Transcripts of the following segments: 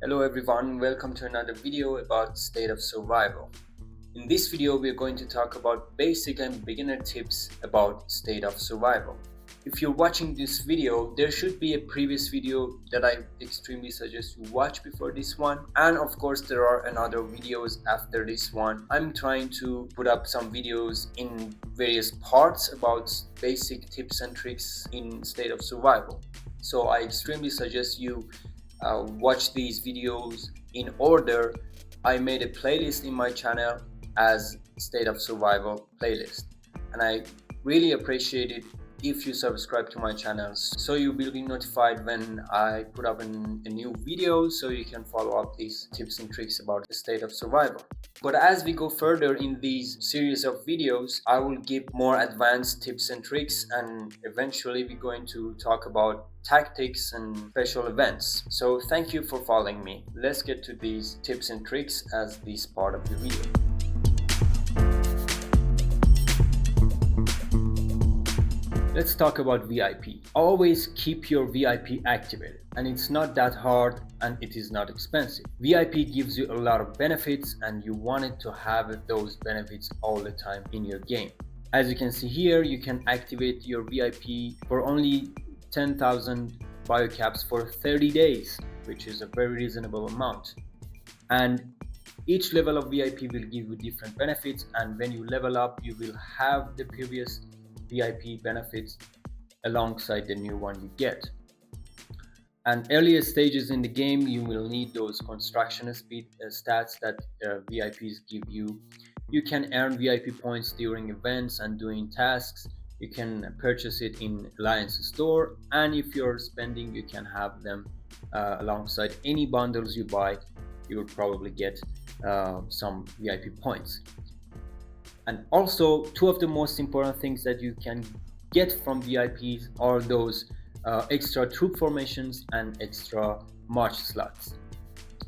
Hello everyone, welcome to another video about state of survival. In this video, we are going to talk about basic and beginner tips about state of survival. If you're watching this video, there should be a previous video that I extremely suggest you watch before this one. And of course, there are another videos after this one. I'm trying to put up some videos in various parts about basic tips and tricks in state of survival. So I extremely suggest you watch these videos in order. I made a playlist in my channel as state of survival playlist, and I really appreciate it if you subscribe to my channel, so you will be notified when I put up a new video, so you can follow up these tips and tricks about the state of survival. But as we go further in these series of videos, I will give more advanced tips and tricks, and eventually we're going to talk about tactics and special events. So thank you for following me. Let's get to these tips and tricks as this part of the video. Let's talk about VIP. Always keep your VIP activated, and it's not that hard and it is not expensive. VIP gives you a lot of benefits and you want it to have those benefits all the time in your game. As you can see here, you can activate your VIP for only 10,000 biocaps for 30 days, which is a very reasonable amount. And each level of VIP will give you different benefits, and when you level up, you will have the previous VIP benefits alongside the new one you get. And earlier stages in the game, you will need those construction speed stats that VIPs give you. You can earn VIP points during events and doing tasks. You can purchase it in Alliance store, and if you're spending, you can have them alongside any bundles you buy. You will probably get some VIP points. And also, two of the most important things that you can get from VIPs are those extra troop formations and extra march slots.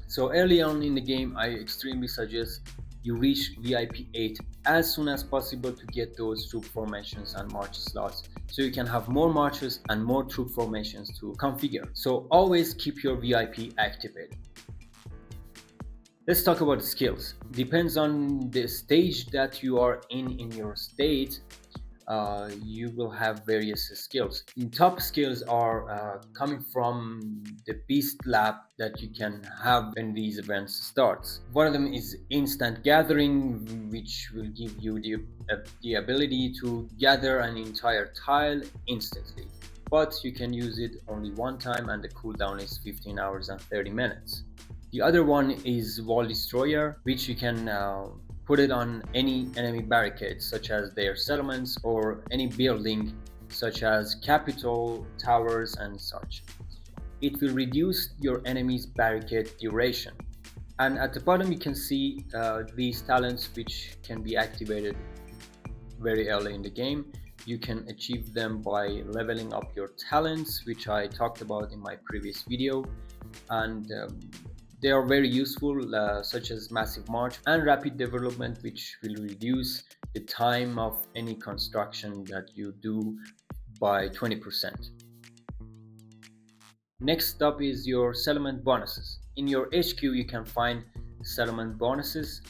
So early on in the game, I extremely suggest you reach VIP 8 as soon as possible to get those troop formations and march slots, so you can have more marches and more troop formations to configure. So always keep your VIP activated. Let's talk about skills. Depends on the stage that you are in your state. You will have various skills. The top skills are coming from the beast lab that you can have when these events starts. One of them is instant gathering, which will give you the ability to gather an entire tile instantly, but you can use it only one time, and the cooldown is 15 hours and 30 minutes. The other one is Wall Destroyer, which you can put it on any enemy barricades, such as their settlements, or any building such as Capitol, towers and such. It will reduce your enemy's barricade duration. And at the bottom you can see these talents, which can be activated very early in the game. You can achieve them by leveling up your talents, which I talked about in my previous video, and they are very useful, such as Massive March and Rapid Development, which will reduce the time of any construction that you do by 20%. Next up is your settlement bonuses. In your HQ, you can find settlement bonuses,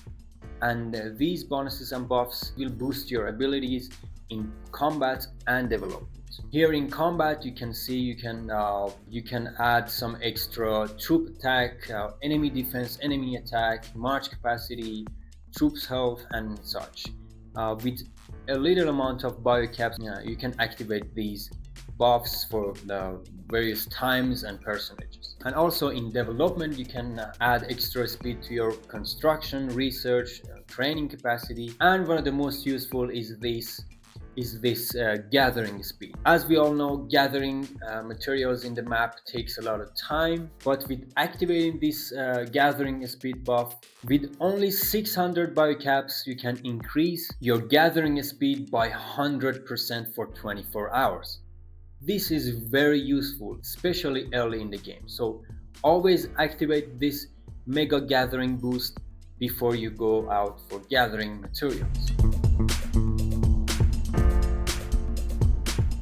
and these bonuses and buffs will boost your abilities in combat and development. Here in combat, you can see you can add some extra troop attack, enemy defense, enemy attack, march capacity, troops health and such. With a little amount of biocaps, you can activate these buffs for the various times and percentages. And also in development, you can add extra speed to your construction, research, training capacity, and one of the most useful is this gathering speed. As we all know, gathering materials in the map takes a lot of time, but with activating this gathering speed buff, with only 600 biocaps, you can increase your gathering speed by 100% for 24 hours. This is very useful, especially early in the game. So always activate this mega gathering boost before you go out for gathering materials.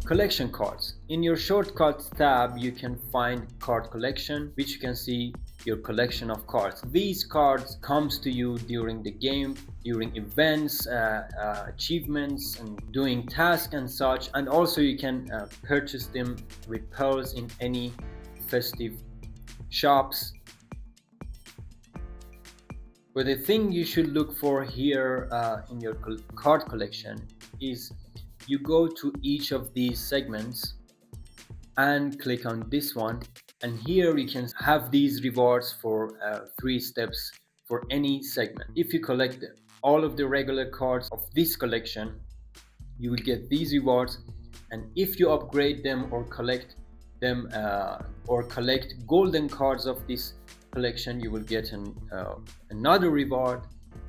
Collection cards. In your shortcuts tab, you can find card collection, which you can see your collection of cards. These cards comes to you during the game, during events, achievements, and doing tasks and such. And also you can purchase them with pearls in any festive shops. But the thing you should look for here in your card collection is you go to each of these segments and click on this one, and here you can have these rewards for 3 steps for any segment. If you collect all of the regular cards of this collection, you will get these rewards, and if you upgrade them or collect them or collect golden cards of this collection, you will get another reward.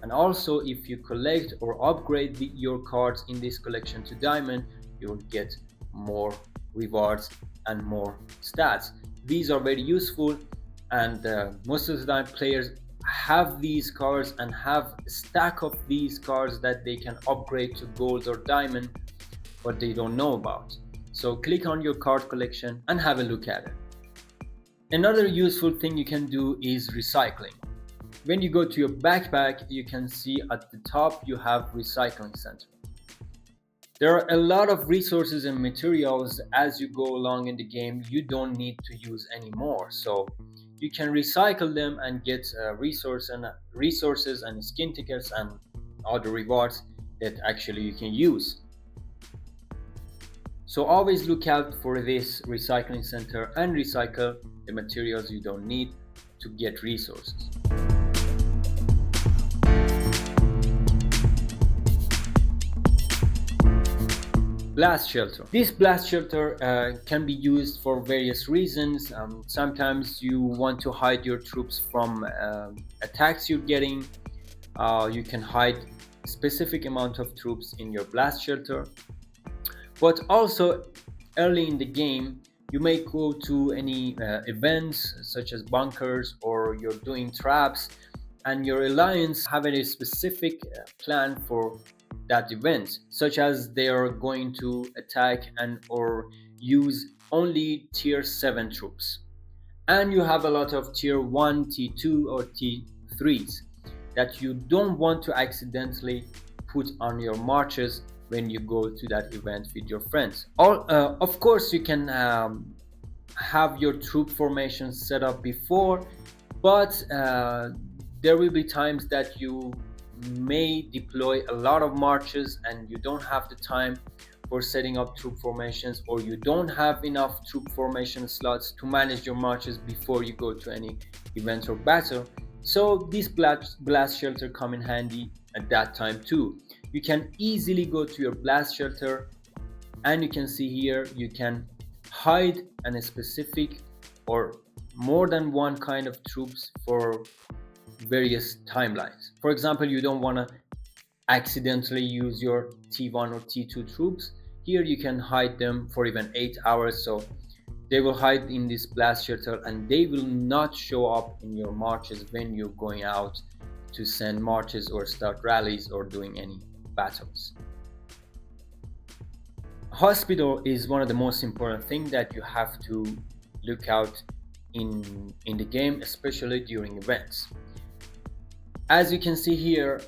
And also if you collect or upgrade your cards in this collection to diamond, you will get more rewards and more stats. These are very useful, and most of the time players have these cards and have a stack of these cards that they can upgrade to gold or diamond, but they don't know about. So click on your card collection and have a look at it. Another useful thing you can do is recycling. When you go to your backpack, you can see at the top you have recycling center. There are a lot of resources and materials as you go along in the game you don't need to use anymore. So you can recycle them and get resources and skin tickets and other rewards that actually you can use. So always look out for this recycling center and recycle the materials you don't need to get resources. Blast shelter. This blast shelter can be used for various reasons. Sometimes you want to hide your troops from attacks you're getting. You can hide a specific amount of troops in your blast shelter. But also early in the game, you may go to any events such as bunkers, or you're doing traps, and your alliance have a specific plan for that event, such as they are going to attack and or use only tier 7 troops, and you have a lot of tier 1, T2 or T3s that you don't want to accidentally put on your marches when you go to that event with your friends. Of course you can have your troop formation set up before, but there will be times that you may deploy a lot of marches and you don't have the time for setting up troop formations, or you don't have enough troop formation slots to manage your marches before you go to any event or battle. So this blast shelter come in handy at that time too. You can easily go to your blast shelter, and you can see here you can hide a specific or more than one kind of troops for various timelines. For example, you don't want to accidentally use your T1 or T2 troops. Here you can hide them for even 8 hours, so they will hide in this blast shelter and they will not show up in your marches when you're going out to send marches or start rallies or doing any battles. Hospital is one of the most important things that you have to look out in the game, especially during events. As you can see here,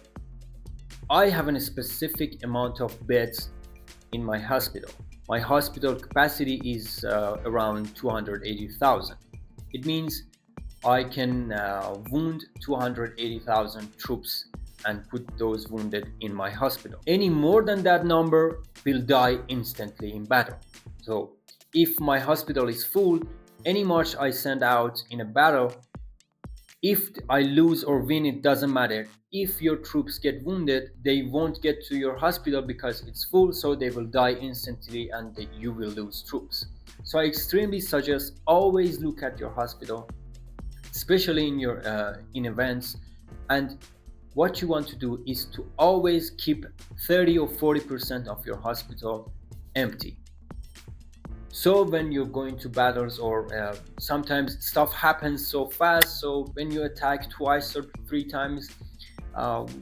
I have a specific amount of beds in my hospital. My hospital capacity is around 280,000. It means I can wound 280,000 troops and put those wounded in my hospital. Any more than that number will die instantly in battle. So if my hospital is full, any march I send out in a battle, if I lose or win, it doesn't matter. If your troops get wounded, they won't get to your hospital because it's full, so they will die instantly and you will lose troops. So I extremely suggest always look at your hospital, especially in your in events. And what you want to do is to always keep 30 or 40% of your hospital empty. So when you're going to battles, or sometimes stuff happens so fast, so when you attack twice or 3 times,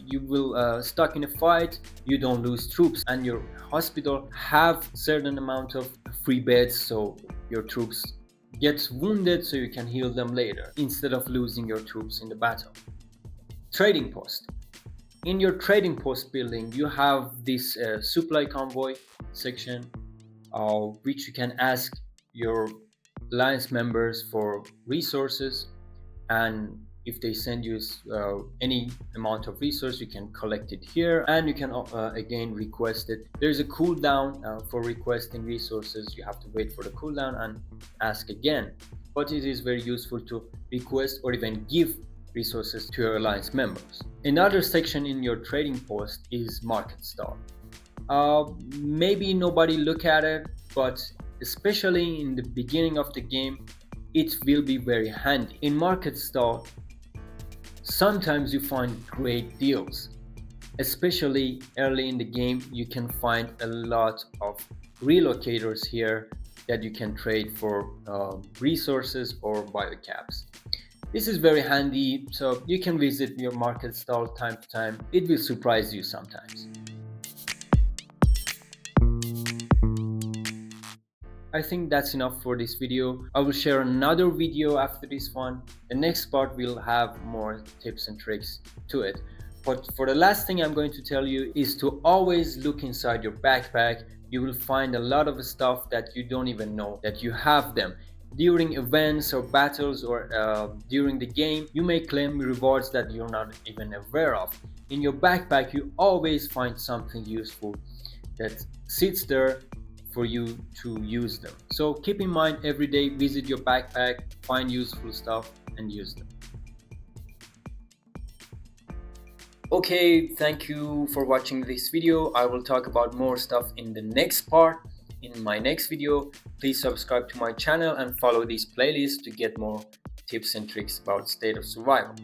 you will stuck in a fight, you don't lose troops, and your hospital have certain amount of free beds so your troops get wounded so you can heal them later instead of losing your troops in the battle. Trading post. In your trading post building, you have this supply convoy section, which you can ask your alliance members for resources, and if they send you any amount of resource, you can collect it here, and you can again request it. There's a cooldown for requesting resources. You have to wait for the cooldown and ask again, but it is very useful to request or even give resources to your alliance members. Another section in your trading post is market stall. Maybe nobody look at it, but especially in the beginning of the game, it will be very handy. In market stall, sometimes you find great deals. Especially early in the game, you can find a lot of relocators here that you can trade for resources or biocaps. This is very handy, so you can visit your market stall time to time. It will surprise you sometimes. I think that's enough for this video. I will share another video after this one. The next part will have more tips and tricks to it. But for the last thing I'm going to tell you is to always look inside your backpack. You will find a lot of stuff that you don't even know that you have them. During events or battles or during the game, you may claim rewards that you're not even aware of. In your backpack, you always find something useful that sits there for you to use them. So keep in mind, every day visit your backpack, find useful stuff and use them. Okay, thank you for watching this video. I will talk about more stuff in the next part. In my next video, please subscribe to my channel and follow this playlist to get more tips and tricks about State of Survival.